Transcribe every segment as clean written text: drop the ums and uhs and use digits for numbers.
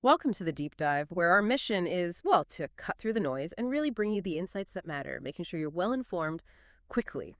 Welcome to the deep dive, where our mission is, well, to cut through the noise and really bring you the insights that matter, making sure you're well informed quickly.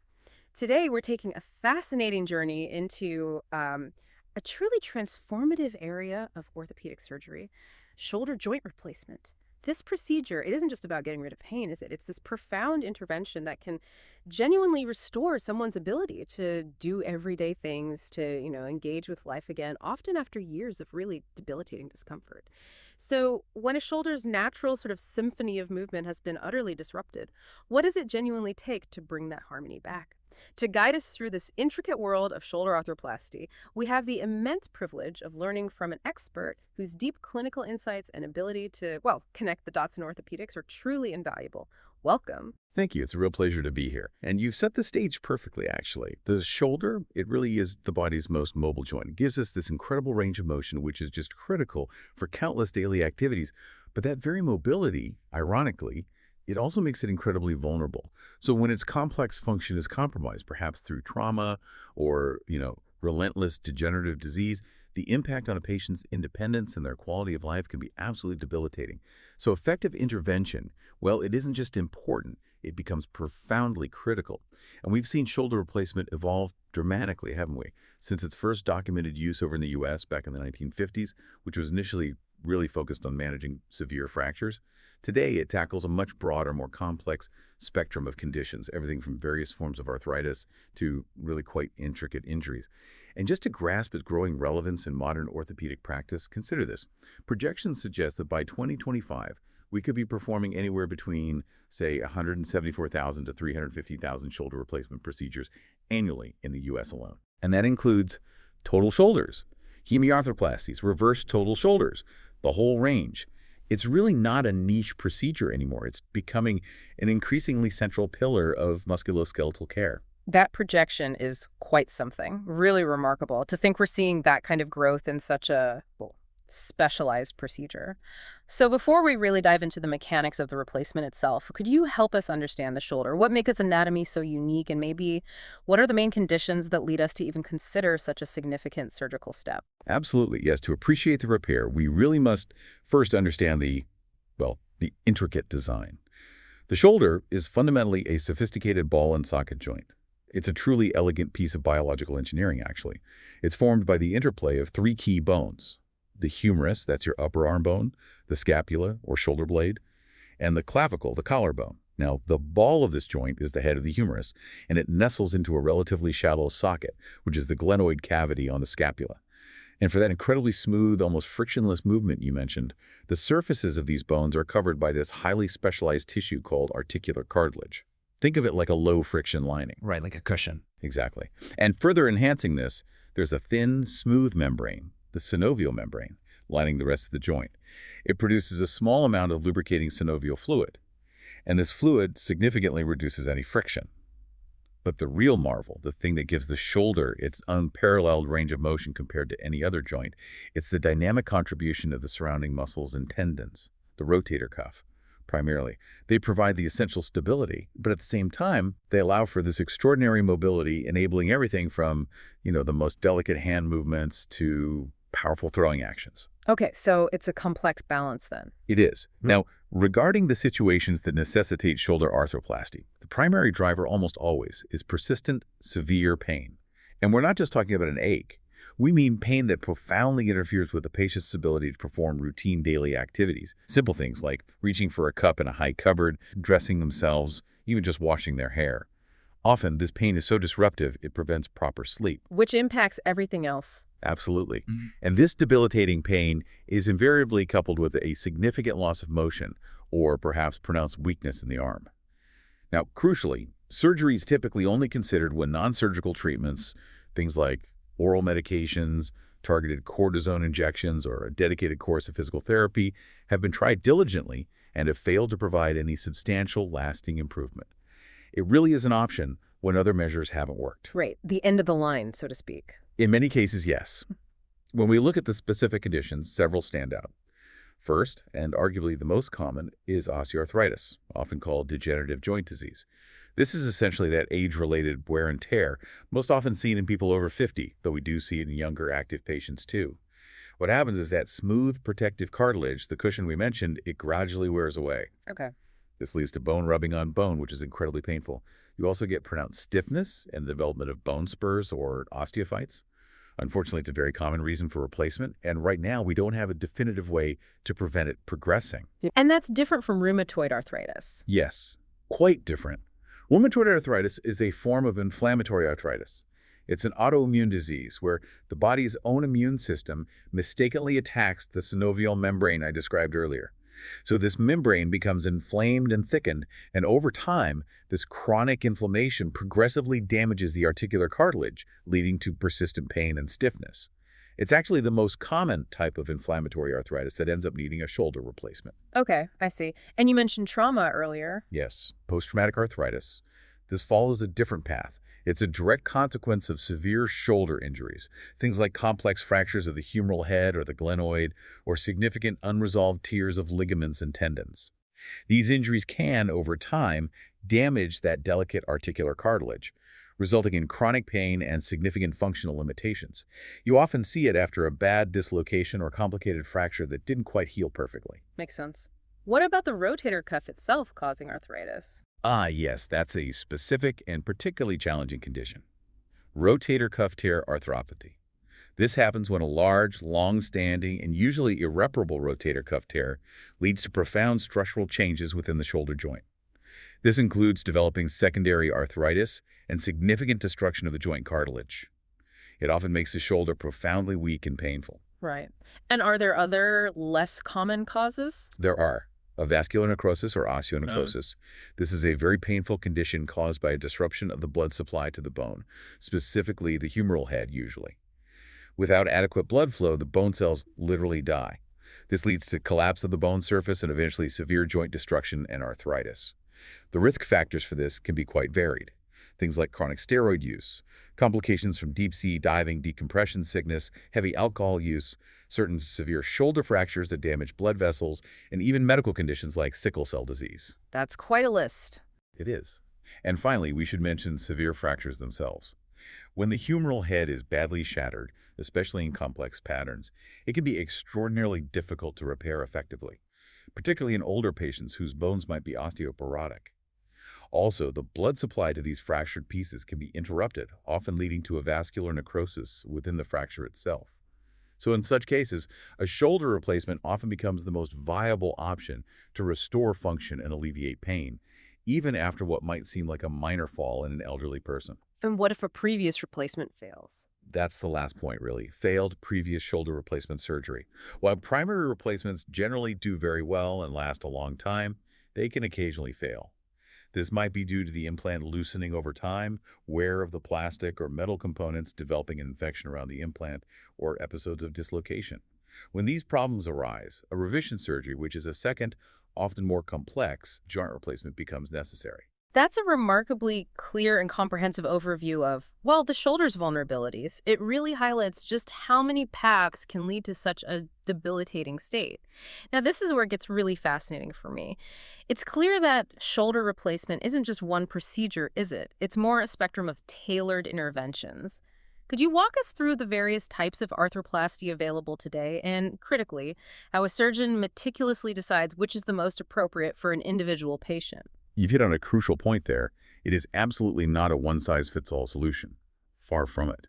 Today, we're taking a fascinating journey into a truly transformative area of orthopedic surgery, shoulder joint replacement. This procedure, it isn't just about getting rid of pain, is it? It's this profound intervention that can genuinely restore someone's ability to do everyday things, to, engage with life again, often after years of really debilitating discomfort. So, when a shoulder's natural sort of symphony of movement has been utterly disrupted, what does it genuinely take to bring that harmony back? To guide us through this intricate world of shoulder arthroplasty, we have the immense privilege of learning from an expert whose deep clinical insights and ability to, well, connect the dots in orthopedics are truly invaluable. Welcome. Thank you. It's a real pleasure to be here. And you've set the stage perfectly, actually. The shoulder, it really is the body's most mobile joint. It gives us this incredible range of motion, which is just critical for countless daily activities. But that very mobility, ironically, it also makes it incredibly vulnerable. So when its complex function is compromised, perhaps through trauma or, relentless degenerative disease, the impact on a patient's independence and their quality of life can be absolutely debilitating. So effective intervention, well, it isn't just important, it becomes profoundly critical. And we've seen shoulder replacement evolve dramatically, haven't we? Since its first documented use over in the US back in the 1950s, which was initially really focused on managing severe fractures. Today, it tackles a much broader, more complex spectrum of conditions, everything from various forms of arthritis to really quite intricate injuries. And just to grasp its growing relevance in modern orthopedic practice, consider this. Projections suggest that by 2025, we could be performing anywhere between, say, 174,000 to 350,000 shoulder replacement procedures annually in the U.S. alone. And that includes total shoulders, hemiarthroplasties, reverse total shoulders, the whole range. It's really not a niche procedure anymore. It's becoming an increasingly central pillar of musculoskeletal care. That projection is quite something, really remarkable to think we're seeing that kind of growth in such a, well, specialized procedure. So before we really dive into the mechanics of the replacement itself, could you help us understand the shoulder? What makes its anatomy so unique, and maybe what are the main conditions that lead us to even consider such a significant surgical step? Absolutely, yes. To appreciate the repair, we really must first understand the intricate design. The shoulder is fundamentally a sophisticated ball and socket joint. It's a truly elegant piece of biological engineering, actually. It's formed by the interplay of three key bones: the humerus, that's your upper arm bone, the scapula, or shoulder blade, and the clavicle, the collarbone. Now, the ball of this joint is the head of the humerus, and it nestles into a relatively shallow socket, which is the glenoid cavity on the scapula. And for that incredibly smooth, almost frictionless movement you mentioned, the surfaces of these bones are covered by this highly specialized tissue called articular cartilage. Think of it like a low-friction lining. Right, like a cushion. Exactly. And further enhancing this, there's a thin, smooth membrane, the synovial membrane, lining the rest of the joint. It produces a small amount of lubricating synovial fluid, and this fluid significantly reduces any friction. But the real marvel, the thing that gives the shoulder its unparalleled range of motion compared to any other joint, it's the dynamic contribution of the surrounding muscles and tendons, the rotator cuff, primarily. They provide the essential stability, but at the same time, they allow for this extraordinary mobility, enabling everything from, the most delicate hand movements to powerful throwing actions. Okay, so it's a complex balance then. It is. Now, regarding the situations that necessitate shoulder arthroplasty, the primary driver almost always is persistent, severe pain. And we're not just talking about an ache. We mean pain that profoundly interferes with the patient's ability to perform routine daily activities. Simple things like reaching for a cup in a high cupboard, dressing themselves, even just washing their hair. Often, this pain is so disruptive, it prevents proper sleep. Which impacts everything else. Absolutely. And this debilitating pain is invariably coupled with a significant loss of motion or perhaps pronounced weakness in the arm. Now, crucially, surgery is typically only considered when non-surgical treatments, things like oral medications, targeted cortisone injections, or a dedicated course of physical therapy, have been tried diligently and have failed to provide any substantial, lasting improvement. It really is an option when other measures haven't worked. Right, the end of the line, so to speak. In many cases, yes. When we look at the specific conditions, several stand out. First, and arguably the most common, is osteoarthritis, often called degenerative joint disease. This is essentially that age-related wear and tear, most often seen in people over 50, though we do see it in younger active patients too. What happens is that smooth protective cartilage, the cushion we mentioned, it gradually wears away. Okay. This leads to bone rubbing on bone, which is incredibly painful. You also get pronounced stiffness and the development of bone spurs or osteophytes. Unfortunately, it's a very common reason for replacement, and right now we don't have a definitive way to prevent it progressing. And that's different from rheumatoid arthritis. Yes, quite different. Rheumatoid arthritis is a form of inflammatory arthritis. It's an autoimmune disease where the body's own immune system mistakenly attacks the synovial membrane I described earlier. So this membrane becomes inflamed and thickened, and over time, this chronic inflammation progressively damages the articular cartilage, leading to persistent pain and stiffness. It's actually the most common type of inflammatory arthritis that ends up needing a shoulder replacement. Okay, I see. And you mentioned trauma earlier. Yes, post-traumatic arthritis. This follows a different path. It's a direct consequence of severe shoulder injuries, things like complex fractures of the humeral head or the glenoid, or significant unresolved tears of ligaments and tendons. These injuries can, over time, damage that delicate articular cartilage, resulting in chronic pain and significant functional limitations. You often see it after a bad dislocation or complicated fracture that didn't quite heal perfectly. Makes sense. What about the rotator cuff itself causing arthritis? Ah, yes, that's a specific and particularly challenging condition. Rotator cuff tear arthropathy. This happens when a large, long-standing, and usually irreparable rotator cuff tear leads to profound structural changes within the shoulder joint. This includes developing secondary arthritis and significant destruction of the joint cartilage. It often makes the shoulder profoundly weak and painful. Right. And are there other less common causes? There are. Vascular necrosis or osteonecrosis. This is a very painful condition caused by a disruption of the blood supply to the bone, specifically the humeral head usually. Without adequate blood flow, the bone cells literally die. This leads to collapse of the bone surface and eventually severe joint destruction and arthritis. The risk factors for this can be quite varied. Things like chronic steroid use, complications from deep-sea diving, decompression sickness, heavy alcohol use, certain severe shoulder fractures that damage blood vessels, and even medical conditions like sickle cell disease. That's quite a list. It is. And finally, we should mention severe fractures themselves. When the humeral head is badly shattered, especially in complex patterns, it can be extraordinarily difficult to repair effectively, particularly in older patients whose bones might be osteoporotic. Also, the blood supply to these fractured pieces can be interrupted, often leading to a vascular necrosis within the fracture itself. So in such cases, a shoulder replacement often becomes the most viable option to restore function and alleviate pain, even after what might seem like a minor fall in an elderly person. And what if a previous replacement fails? That's the last point, really. Failed previous shoulder replacement surgery. While primary replacements generally do very well and last a long time, they can occasionally fail. This might be due to the implant loosening over time, wear of the plastic or metal components, developing an infection around the implant, or episodes of dislocation. When these problems arise, a revision surgery, which is a second, often more complex, joint replacement becomes necessary. That's a remarkably clear and comprehensive overview of, well, the shoulder's vulnerabilities. It really highlights just how many paths can lead to such a debilitating state. Now, this is where it gets really fascinating for me. It's clear that shoulder replacement isn't just one procedure, is it? It's more a spectrum of tailored interventions. Could you walk us through the various types of arthroplasty available today and, critically, how a surgeon meticulously decides which is the most appropriate for an individual patient? You've hit on a crucial point there. It is absolutely not a one-size-fits-all solution. Far from it.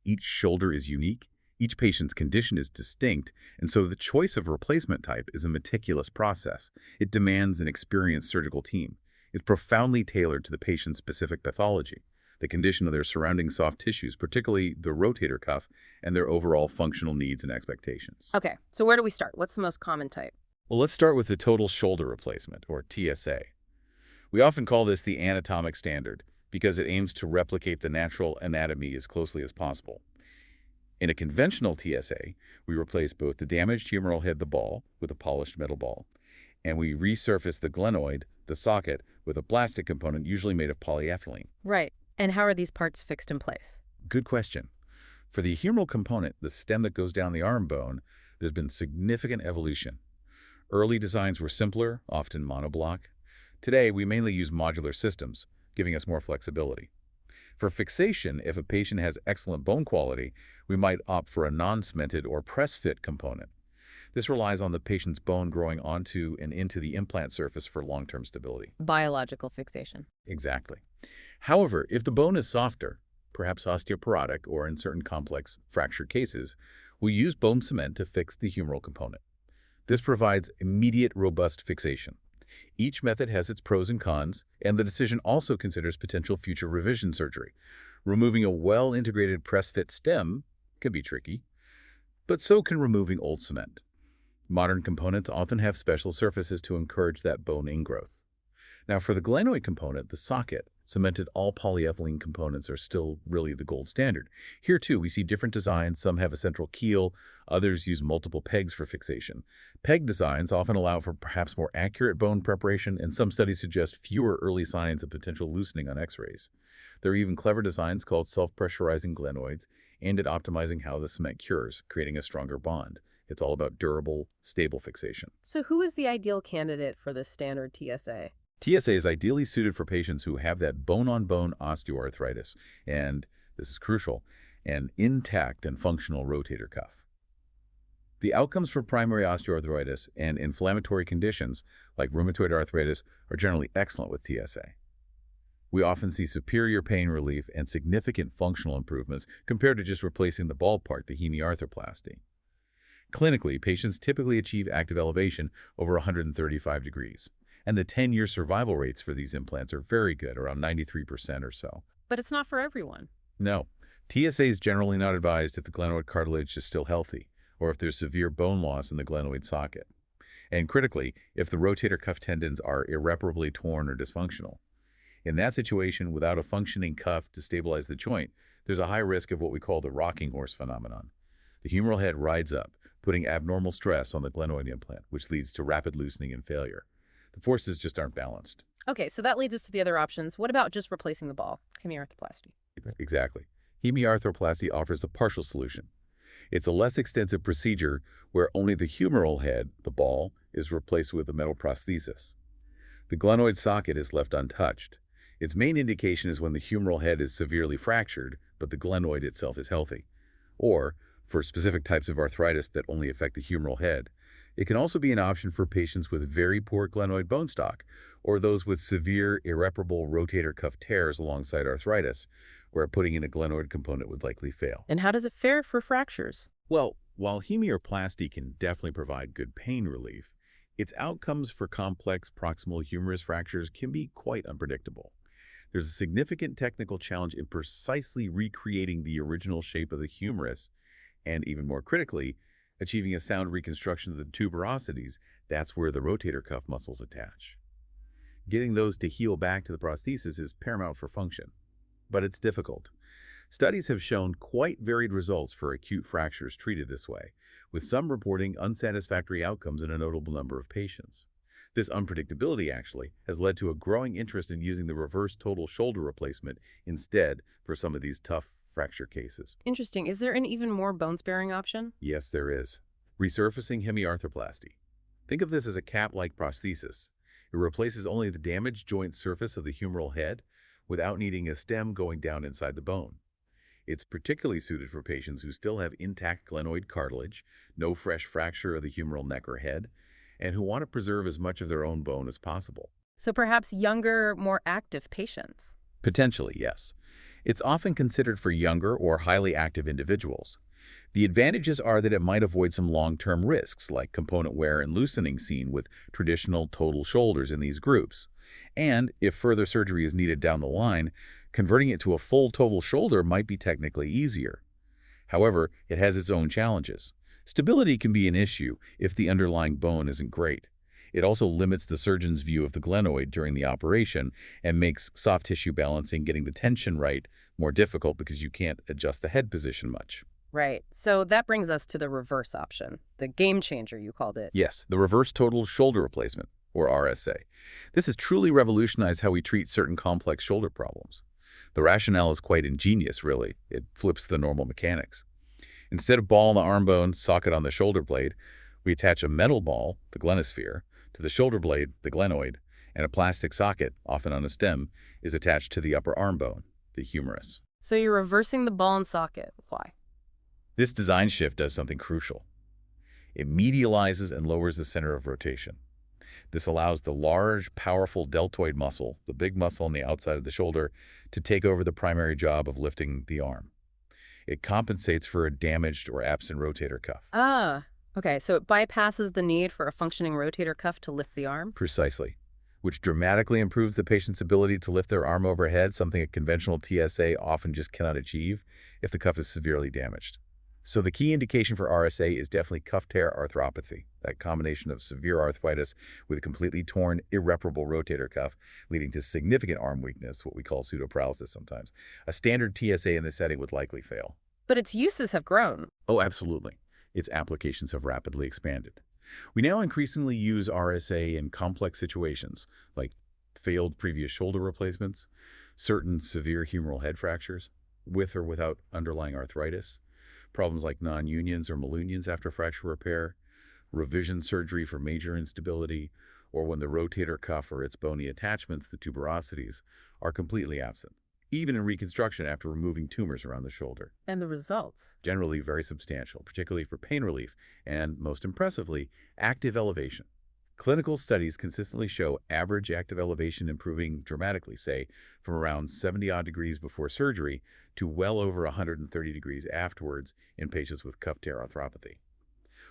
Each shoulder is unique, each patient's condition is distinct, and so the choice of replacement type is a meticulous process. It demands an experienced surgical team. It's profoundly tailored to the patient's specific pathology, the condition of their surrounding soft tissues, particularly the rotator cuff, and their overall functional needs and expectations. Okay, so where do we start? What's the most common type? Well, let's start with the total shoulder replacement, or TSA. We often call this the anatomic standard because it aims to replicate the natural anatomy as closely as possible. In a conventional TSA, we replace both the damaged humeral head, the ball, with a polished metal ball, and we resurface the glenoid, the socket, with a plastic component usually made of polyethylene. Right. And how are these parts fixed in place? Good question. For the humeral component, the stem that goes down the arm bone, there's been significant evolution. Early designs were simpler, often monoblock. Today, we mainly use modular systems, giving us more flexibility. For fixation, if a patient has excellent bone quality, we might opt for a non-cemented or press-fit component. This relies on the patient's bone growing onto and into the implant surface for long-term stability. Biological fixation. Exactly. However, if the bone is softer, perhaps osteoporotic or in certain complex fracture cases, we use bone cement to fix the humeral component. This provides immediate, robust fixation. Each method has its pros and cons, and the decision also considers potential future revision surgery. Removing a well-integrated press-fit stem can be tricky, but so can removing old cement. Modern components often have special surfaces to encourage that bone ingrowth. Now, for the glenoid component, the socket, cemented all polyethylene components are still really the gold standard. Here, too, we see different designs. Some have a central keel, others use multiple pegs for fixation. Peg designs often allow for perhaps more accurate bone preparation, and some studies suggest fewer early signs of potential loosening on X-rays. There are even clever designs called self-pressurizing glenoids, aimed at optimizing how the cement cures, creating a stronger bond. It's all about durable, stable fixation. So who is the ideal candidate for this standard TSA? TSA is ideally suited for patients who have that bone-on-bone osteoarthritis, and, this is crucial, an intact and functional rotator cuff. The outcomes for primary osteoarthritis and inflammatory conditions, like rheumatoid arthritis, are generally excellent with TSA. We often see superior pain relief and significant functional improvements compared to just replacing the ball part, the hemiarthroplasty. Clinically, patients typically achieve active elevation over 135 degrees. And the 10-year survival rates for these implants are very good, around 93% or so. But it's not for everyone. No, TSA is generally not advised if the glenoid cartilage is still healthy or if there's severe bone loss in the glenoid socket. And critically, if the rotator cuff tendons are irreparably torn or dysfunctional. In that situation, without a functioning cuff to stabilize the joint, there's a high risk of what we call the rocking horse phenomenon. The humeral head rides up, putting abnormal stress on the glenoid implant, which leads to rapid loosening and failure. The forces just aren't balanced. Okay, so that leads us to the other options. What about just replacing the ball? Hemiarthroplasty. Exactly. Hemiarthroplasty offers a partial solution. It's a less extensive procedure where only the humeral head, the ball, is replaced with a metal prosthesis. The glenoid socket is left untouched. Its main indication is when the humeral head is severely fractured, but the glenoid itself is healthy. Or, for specific types of arthritis that only affect the humeral head, it can also be an option for patients with very poor glenoid bone stock or those with severe, irreparable rotator cuff tears alongside arthritis, where putting in a glenoid component would likely fail. And how does it fare for fractures? Well, while hemiarthroplasty can definitely provide good pain relief, its outcomes for complex proximal humerus fractures can be quite unpredictable. There's a significant technical challenge in precisely recreating the original shape of the humerus, and even more critically, achieving a sound reconstruction of the tuberosities. That's where the rotator cuff muscles attach. Getting those to heal back to the prosthesis is paramount for function, but it's difficult. Studies have shown quite varied results for acute fractures treated this way, with some reporting unsatisfactory outcomes in a notable number of patients. This unpredictability actually has led to a growing interest in using the reverse total shoulder replacement instead for some of these tough fracture cases. Interesting. Is there an even more bone-sparing option? Yes, there is. Resurfacing hemiarthroplasty. Think of this as a cap-like prosthesis. It replaces only the damaged joint surface of the humeral head without needing a stem going down inside the bone. It's particularly suited for patients who still have intact glenoid cartilage, no fresh fracture of the humeral neck or head, and who want to preserve as much of their own bone as possible. So perhaps younger, more active patients? Potentially, yes. It's often considered for younger or highly active individuals. The advantages are that it might avoid some long-term risks like component wear and loosening seen with traditional total shoulders in these groups. And if further surgery is needed down the line, converting it to a full total shoulder might be technically easier. However, it has its own challenges. Stability can be an issue if the underlying bone isn't great. It also limits the surgeon's view of the glenoid during the operation and makes soft tissue balancing, getting the tension right, more difficult because you can't adjust the head position much. Right. So that brings us to the reverse option, the game changer, you called it. Yes, the reverse total shoulder replacement, or RSA. This has truly revolutionized how we treat certain complex shoulder problems. The rationale is quite ingenious, really. It flips the normal mechanics. Instead of ball on the arm bone, socket on the shoulder blade, we attach a metal ball, the glenosphere, to the shoulder blade, the glenoid, and a plastic socket, often on a stem, is attached to the upper arm bone, the humerus. So you're reversing the ball and socket. Why? This design shift does something crucial. It medializes and lowers the center of rotation. This allows the large, powerful deltoid muscle, the big muscle on the outside of the shoulder, to take over the primary job of lifting the arm. It compensates for a damaged or absent rotator cuff. Ah, okay. So it bypasses the need for a functioning rotator cuff to lift the arm? Precisely. Which dramatically improves the patient's ability to lift their arm overhead, something a conventional TSA often just cannot achieve if the cuff is severely damaged. So the key indication for RSA is definitely cuff tear arthropathy, that combination of severe arthritis with a completely torn, irreparable rotator cuff, leading to significant arm weakness, what we call pseudoparalysis sometimes. A standard TSA in this setting would likely fail. But its uses have grown. Oh, absolutely. Its applications have rapidly expanded. We now increasingly use RSA in complex situations, like failed previous shoulder replacements, certain severe humeral head fractures, with or without underlying arthritis, problems like non-unions or malunions after fracture repair, revision surgery for major instability, or when the rotator cuff or its bony attachments, the tuberosities, are completely absent, even in reconstruction after removing tumors around the shoulder. And the results? Generally very substantial, particularly for pain relief and, most impressively, active elevation. Clinical studies consistently show average active elevation improving dramatically, say, from around 70-odd degrees before surgery to well over 130 degrees afterwards in patients with cuff tear arthropathy.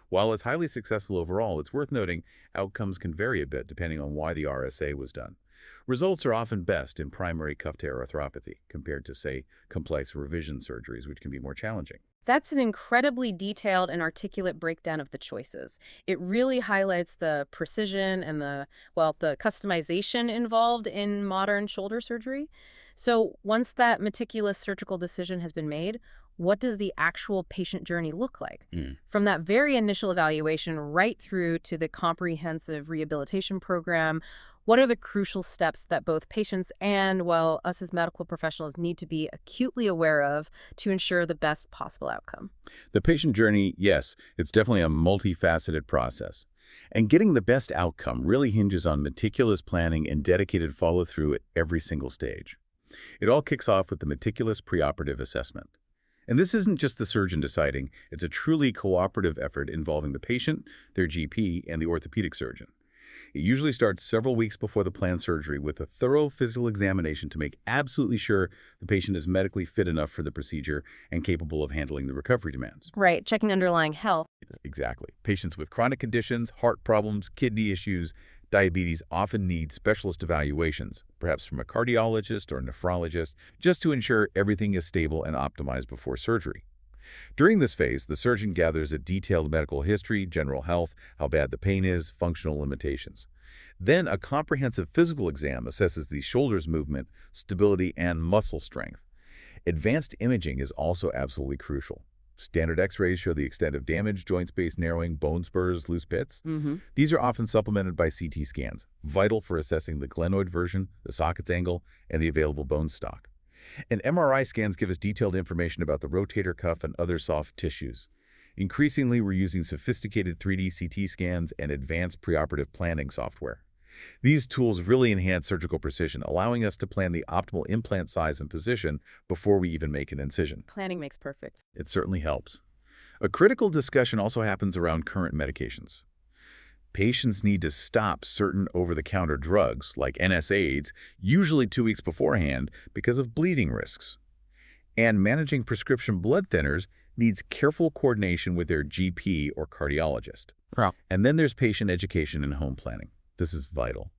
While it's highly successful overall, it's worth noting outcomes can vary a bit depending on why the RSA was done. Results are often best in primary cuff tear arthropathy compared to, say, complex revision surgeries, which can be more challenging. That's an incredibly detailed and articulate breakdown of the choices. It really highlights the precision and the customization involved in modern shoulder surgery. So once that meticulous surgical decision has been made, what does the actual patient journey look like? From that very initial evaluation right through to the comprehensive rehabilitation program, what are the crucial steps that both patients and, well, us as medical professionals need to be acutely aware of to ensure the best possible outcome? The patient journey, yes, it's definitely a multifaceted process. And getting the best outcome really hinges on meticulous planning and dedicated follow-through at every single stage. It all kicks off with the meticulous preoperative assessment. And this isn't just the surgeon deciding, it's a truly cooperative effort involving the patient, their GP, and the orthopedic surgeon. It usually starts several weeks before the planned surgery with a thorough physical examination to make absolutely sure the patient is medically fit enough for the procedure and capable of handling the recovery demands. Right, checking underlying health. Exactly. Patients with chronic conditions, heart problems, kidney issues, diabetes often need specialist evaluations, perhaps from a cardiologist or nephrologist, just to ensure everything is stable and optimized before surgery. During this phase, the surgeon gathers a detailed medical history, general health, how bad the pain is, functional limitations. Then a comprehensive physical exam assesses the shoulder's movement, stability, and muscle strength. Advanced imaging is also absolutely crucial. Standard x-rays show the extent of damage, joint space narrowing, bone spurs, loose pits. These are often supplemented by CT scans, vital for assessing the glenoid version, the socket's angle, and the available bone stock. And MRI scans give us detailed information about the rotator cuff and other soft tissues. Increasingly, we're using sophisticated 3D CT scans and advanced preoperative planning software. These tools really enhance surgical precision, allowing us to plan the optimal implant size and position before we even make an incision. Planning makes perfect. It certainly helps. A critical discussion also happens around current medications. Patients need to stop certain over-the-counter drugs, like NSAIDs, usually 2 weeks beforehand because of bleeding risks. And managing prescription blood thinners needs careful coordination with their GP or cardiologist. Wow. And then there's patient education and home planning. This is vital.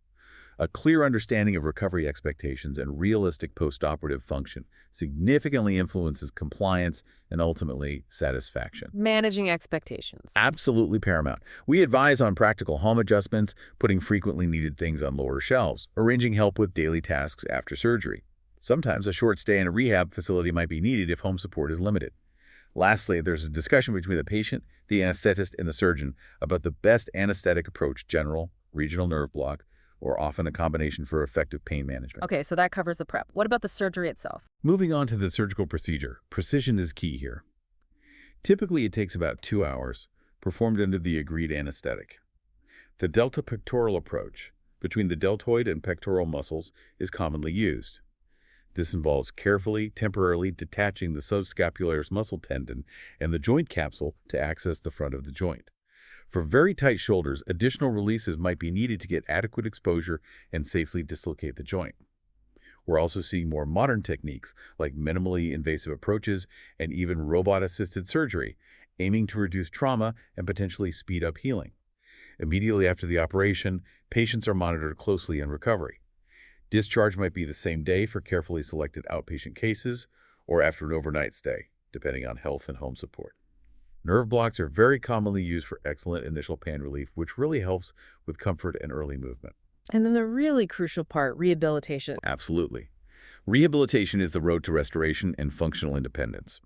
A clear understanding of recovery expectations and realistic postoperative function significantly influences compliance and ultimately satisfaction. Managing expectations. Absolutely paramount. We advise on practical home adjustments, putting frequently needed things on lower shelves, arranging help with daily tasks after surgery. Sometimes a short stay in a rehab facility might be needed if home support is limited. Lastly, there's a discussion between the patient, the anesthetist, and the surgeon about the best anesthetic approach: general, regional nerve block, or often a combination for effective pain management. Okay, so that covers the prep. What about the surgery itself? Moving on to the surgical procedure, precision is key here. Typically, it takes about 2 hours, performed under the agreed anesthetic. The delta pectoral approach, between the deltoid and pectoral muscles, is commonly used. This involves carefully, temporarily detaching the subscapularis muscle tendon and the joint capsule to access the front of the joint. For very tight shoulders, additional releases might be needed to get adequate exposure and safely dislocate the joint. We're also seeing more modern techniques like minimally invasive approaches and even robot-assisted surgery, aiming to reduce trauma and potentially speed up healing. Immediately after the operation, patients are monitored closely in recovery. Discharge might be the same day for carefully selected outpatient cases or after an overnight stay, depending on health and home support. Nerve blocks are very commonly used for excellent initial pain relief, which really helps with comfort and early movement. And then the really crucial part, rehabilitation. Absolutely. Rehabilitation is the road to restoration and functional independence.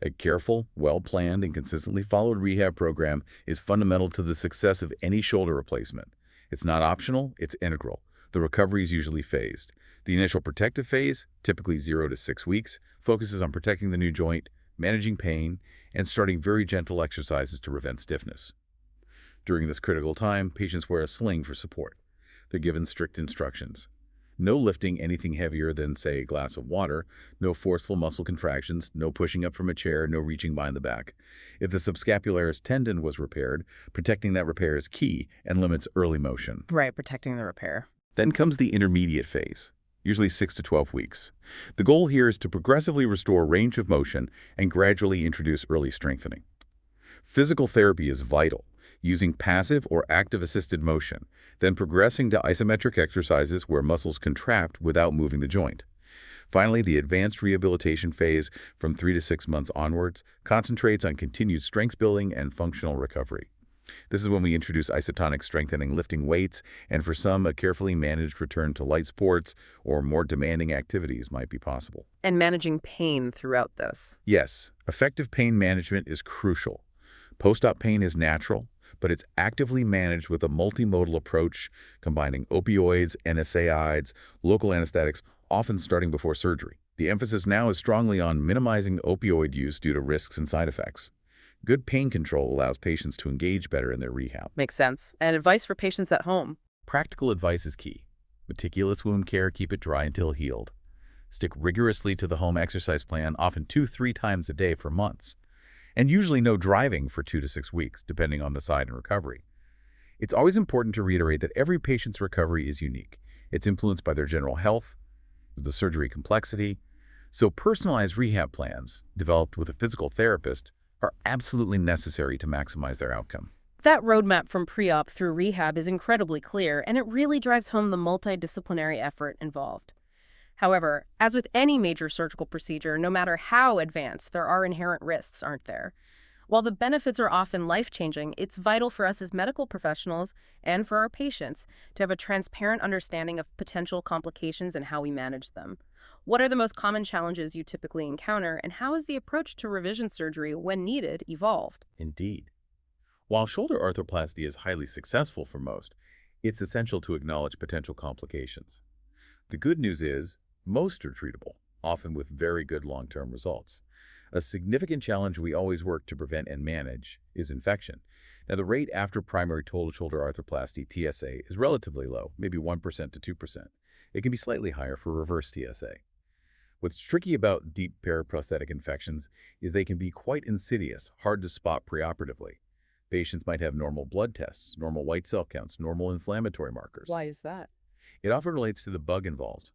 A careful, well-planned, and consistently followed rehab program is fundamental to the success of any shoulder replacement. It's not optional, it's integral. The recovery is usually phased. The initial protective phase, typically 0 to 6 weeks, focuses on protecting the new joint, managing pain, and starting very gentle exercises to prevent stiffness. During this critical time, patients wear a sling for support. They're given strict instructions. No lifting anything heavier than, say, a glass of water, no forceful muscle contractions, no pushing up from a chair, no reaching behind the back. If the subscapularis tendon was repaired, protecting that repair is key and limits early motion. Right, protecting the repair. Then comes the intermediate phase, usually 6 to 12 weeks. The goal here is to progressively restore range of motion and gradually introduce early strengthening. Physical therapy is vital, using passive or active assisted motion, then progressing to isometric exercises where muscles contract without moving the joint. Finally, the advanced rehabilitation phase from 3 to 6 months onwards concentrates on continued strength building and functional recovery. This is when we introduce isotonic strengthening, lifting weights, and for some, a carefully managed return to light sports or more demanding activities might be possible. And managing pain throughout this. Yes, effective pain management is crucial. Post-op pain is natural, but it's actively managed with a multimodal approach combining opioids, NSAIDs, local anesthetics, often starting before surgery. The emphasis now is strongly on minimizing opioid use due to risks and side effects. Good pain control allows patients to engage better in their rehab. Makes sense. And advice for patients at home. Practical advice is key. Meticulous wound care, keep it dry until healed. Stick rigorously to the home exercise plan, often 2-3 times a day for months. And usually no driving for 2 to 6 weeks, depending on the site and recovery. It's always important to reiterate that every patient's recovery is unique. It's influenced by their general health, the surgery complexity, so personalized rehab plans, developed with a physical therapist, are absolutely necessary to maximize their outcome. That roadmap from pre-op through rehab is incredibly clear, and it really drives home the multidisciplinary effort involved. However, as with any major surgical procedure, no matter how advanced, there are inherent risks, aren't there? While the benefits are often life-changing, it's vital for us as medical professionals and for our patients to have a transparent understanding of potential complications and how we manage them. What are the most common challenges you typically encounter, and how has the approach to revision surgery, when needed, evolved? Indeed. While shoulder arthroplasty is highly successful for most, it's essential to acknowledge potential complications. The good news is, most are treatable, often with very good long-term results. A significant challenge we always work to prevent and manage is infection. Now, the rate after primary total shoulder arthroplasty, TSA, is relatively low, maybe 1% to 2%. It can be slightly higher for reverse TSA. What's tricky about deep periprosthetic infections is they can be quite insidious, hard to spot preoperatively. Patients might have normal blood tests, normal white cell counts, normal inflammatory markers. Why is that? It often relates to the bug involved.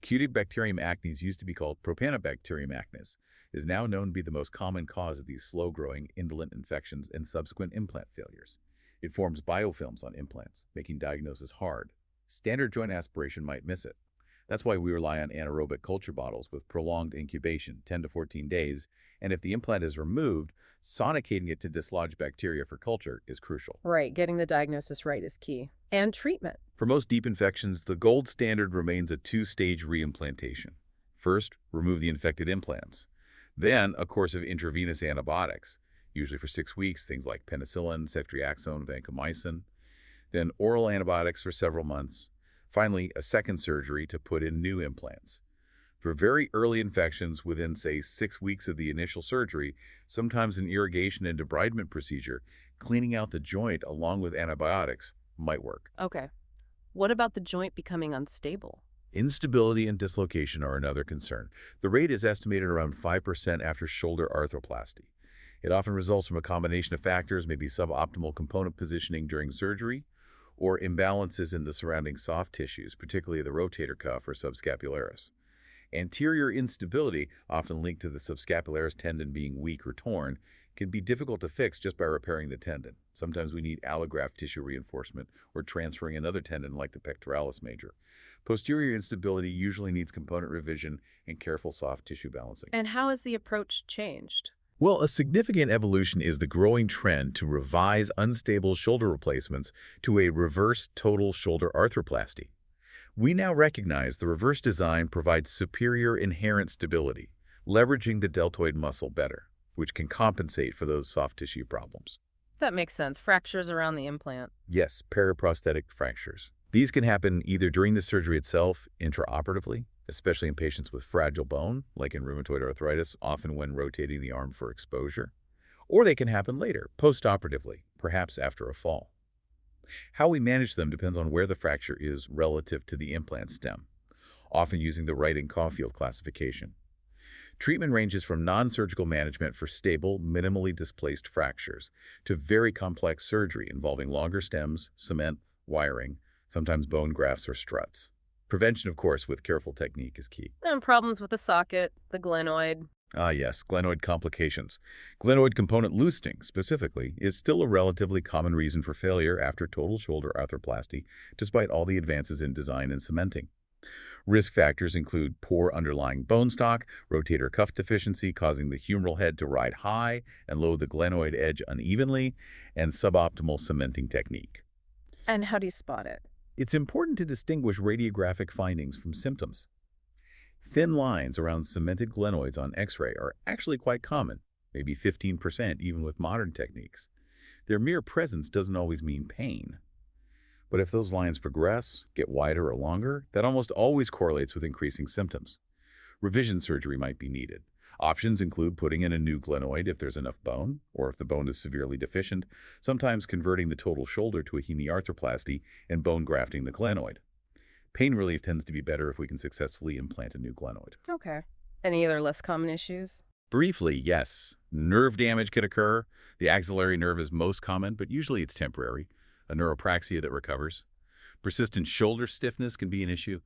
Cutibacterium acnes used to be called Propionibacterium acnes, is now known to be the most common cause of these slow-growing, indolent infections and subsequent implant failures. It forms biofilms on implants, making diagnosis hard. Standard joint aspiration might miss it. That's why we rely on anaerobic culture bottles with prolonged incubation, 10 to 14 days, and if the implant is removed, sonicating it to dislodge bacteria for culture is crucial. Right, getting the diagnosis right is key. And treatment. For most deep infections, the gold standard remains a 2-stage reimplantation. First, remove the infected implants. Then, a course of intravenous antibiotics, usually for 6 weeks, things like penicillin, ceftriaxone, vancomycin. Then oral antibiotics for several months. Finally, a second surgery to put in new implants. For very early infections within, say, 6 weeks of the initial surgery, sometimes an irrigation and debridement procedure, cleaning out the joint along with antibiotics, might work. Okay. What about the joint becoming unstable? Instability and dislocation are another concern. The rate is estimated around 5% after shoulder arthroplasty. It often results from a combination of factors, maybe suboptimal component positioning during surgery, or imbalances in the surrounding soft tissues, particularly the rotator cuff or subscapularis. Anterior instability, often linked to the subscapularis tendon being weak or torn, can be difficult to fix just by repairing the tendon. Sometimes we need allograft tissue reinforcement or transferring another tendon like the pectoralis major. Posterior instability usually needs component revision and careful soft tissue balancing. And how has the approach changed? Well, a significant evolution is the growing trend to revise unstable shoulder replacements to a reverse total shoulder arthroplasty. We now recognize the reverse design provides superior inherent stability, leveraging the deltoid muscle better, which can compensate for those soft tissue problems. That makes sense. Fractures around the implant. Yes, periprosthetic fractures. These can happen either during the surgery itself, intraoperatively, especially in patients with fragile bone, like in rheumatoid arthritis, often when rotating the arm for exposure, or they can happen later, postoperatively, perhaps after a fall. How we manage them depends on where the fracture is relative to the implant stem, often using the Wright and Caulfield classification. Treatment ranges from non-surgical management for stable, minimally displaced fractures to very complex surgery involving longer stems, cement, wiring, sometimes bone grafts or struts. Prevention, of course, with careful technique is key. And problems with the socket, the glenoid. Ah, yes, glenoid complications. Glenoid component loosening, specifically, is still a relatively common reason for failure after total shoulder arthroplasty, despite all the advances in design and cementing. Risk factors include poor underlying bone stock, rotator cuff deficiency causing the humeral head to ride high and load the glenoid edge unevenly, and suboptimal cementing technique. And how do you spot it? It's important to distinguish radiographic findings from symptoms. Thin lines around cemented glenoids on X-ray are actually quite common, maybe 15% even with modern techniques. Their mere presence doesn't always mean pain. But if those lines progress, get wider or longer, that almost always correlates with increasing symptoms. Revision surgery might be needed. Options include putting in a new glenoid if there's enough bone, or if the bone is severely deficient, sometimes converting the total shoulder to a hemiarthroplasty and bone grafting the glenoid. Pain relief tends to be better if we can successfully implant a new glenoid. Okay. Any other less common issues? Briefly, yes. Nerve damage can occur. The axillary nerve is most common, but usually it's temporary. A neuropraxia that recovers. Persistent shoulder stiffness can be an issue.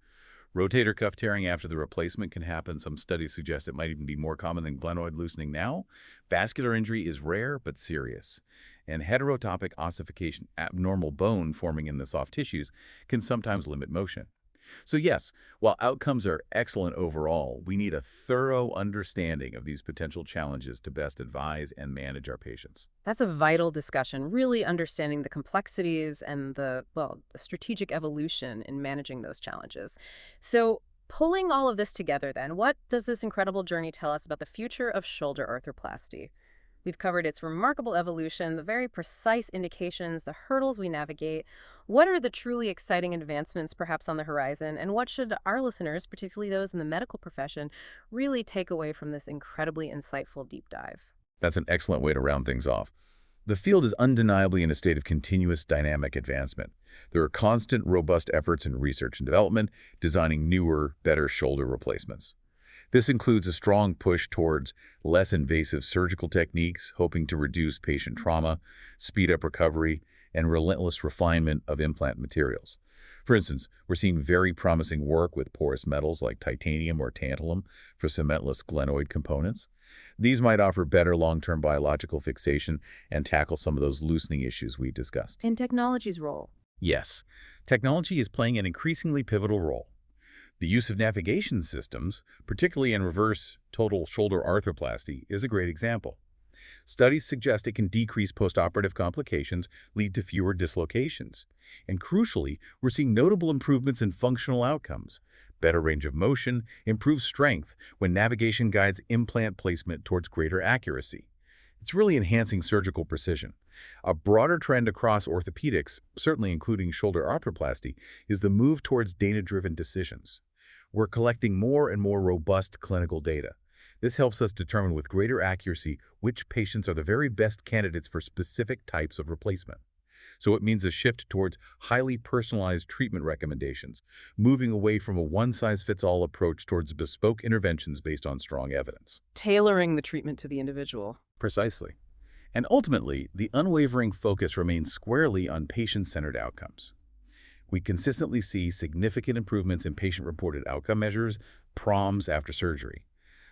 Rotator cuff tearing after the replacement can happen. Some studies suggest it might even be more common than glenoid loosening now. Vascular injury is rare but serious. And heterotopic ossification, abnormal bone forming in the soft tissues, can sometimes limit motion. So yes, while outcomes are excellent overall, we need a thorough understanding of these potential challenges to best advise and manage our patients. That's a vital discussion, really understanding the complexities and the strategic evolution in managing those challenges. So, pulling all of this together then, what does this incredible journey tell us about the future of shoulder arthroplasty? We've covered its remarkable evolution, the very precise indications, the hurdles we navigate. What are the truly exciting advancements perhaps on the horizon, and what should our listeners, particularly those in the medical profession, really take away from this incredibly insightful deep dive? That's an excellent way to round things off. The field is undeniably in a state of continuous dynamic advancement. There are constant, robust efforts in research and development, designing newer, better shoulder replacements. This includes a strong push towards less invasive surgical techniques, hoping to reduce patient trauma, speed up recovery, and relentless refinement of implant materials. For instance, we're seeing very promising work with porous metals like titanium or tantalum for cementless glenoid components. These might offer better long-term biological fixation and tackle some of those loosening issues we discussed. In technology's role. Yes, technology is playing an increasingly pivotal role. The use of navigation systems, particularly in reverse total shoulder arthroplasty, is a great example. Studies suggest it can decrease postoperative complications, lead to fewer dislocations. And crucially, we're seeing notable improvements in functional outcomes, better range of motion, improved strength when navigation guides implant placement towards greater accuracy. It's really enhancing surgical precision. A broader trend across orthopedics, certainly including shoulder arthroplasty, is the move towards data-driven decisions. We're collecting more and more robust clinical data. This helps us determine with greater accuracy which patients are the very best candidates for specific types of replacement. So it means a shift towards highly personalized treatment recommendations, moving away from a one-size-fits-all approach towards bespoke interventions based on strong evidence. Tailoring the treatment to the individual. Precisely. And ultimately, the unwavering focus remains squarely on patient-centered outcomes. We consistently see significant improvements in patient-reported outcome measures, PROMs, after surgery.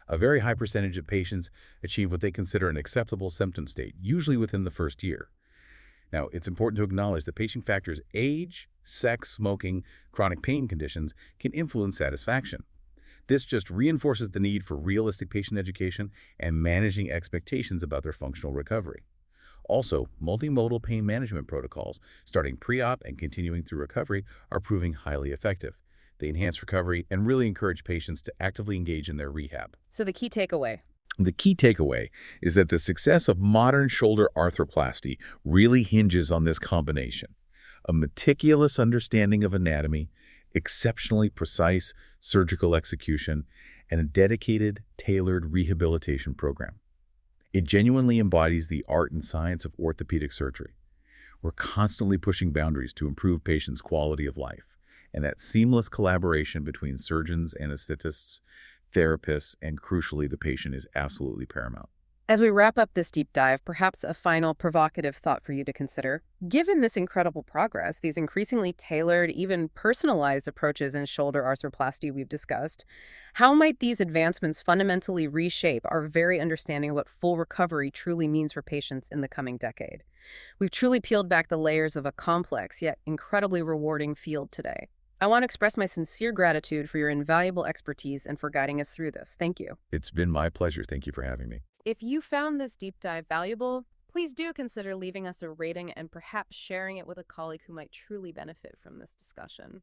A very high percentage of patients achieve what they consider an acceptable symptom state, usually within the first year. Now, it's important to acknowledge that patient factors age, sex, smoking, chronic pain conditions can influence satisfaction. This just reinforces the need for realistic patient education and managing expectations about their functional recovery. Also, multimodal pain management protocols, starting pre-op and continuing through recovery, are proving highly effective. They enhance recovery and really encourage patients to actively engage in their rehab. So the key takeaway. The key takeaway is that the success of modern shoulder arthroplasty really hinges on this combination: a meticulous understanding of anatomy, exceptionally precise surgical execution, and a dedicated, tailored rehabilitation program. It genuinely embodies the art and science of orthopedic surgery. We're constantly pushing boundaries to improve patients' quality of life, and that seamless collaboration between surgeons, anesthetists, therapists, and crucially, the patient is absolutely paramount. As we wrap up this deep dive, perhaps a final provocative thought for you to consider. Given this incredible progress, these increasingly tailored, even personalized approaches in shoulder arthroplasty we've discussed, how might these advancements fundamentally reshape our very understanding of what full recovery truly means for patients in the coming decade? We've truly peeled back the layers of a complex yet incredibly rewarding field today. I want to express my sincere gratitude for your invaluable expertise and for guiding us through this. Thank you. It's been my pleasure. Thank you for having me. If you found this deep dive valuable, please do consider leaving us a rating and perhaps sharing it with a colleague who might truly benefit from this discussion.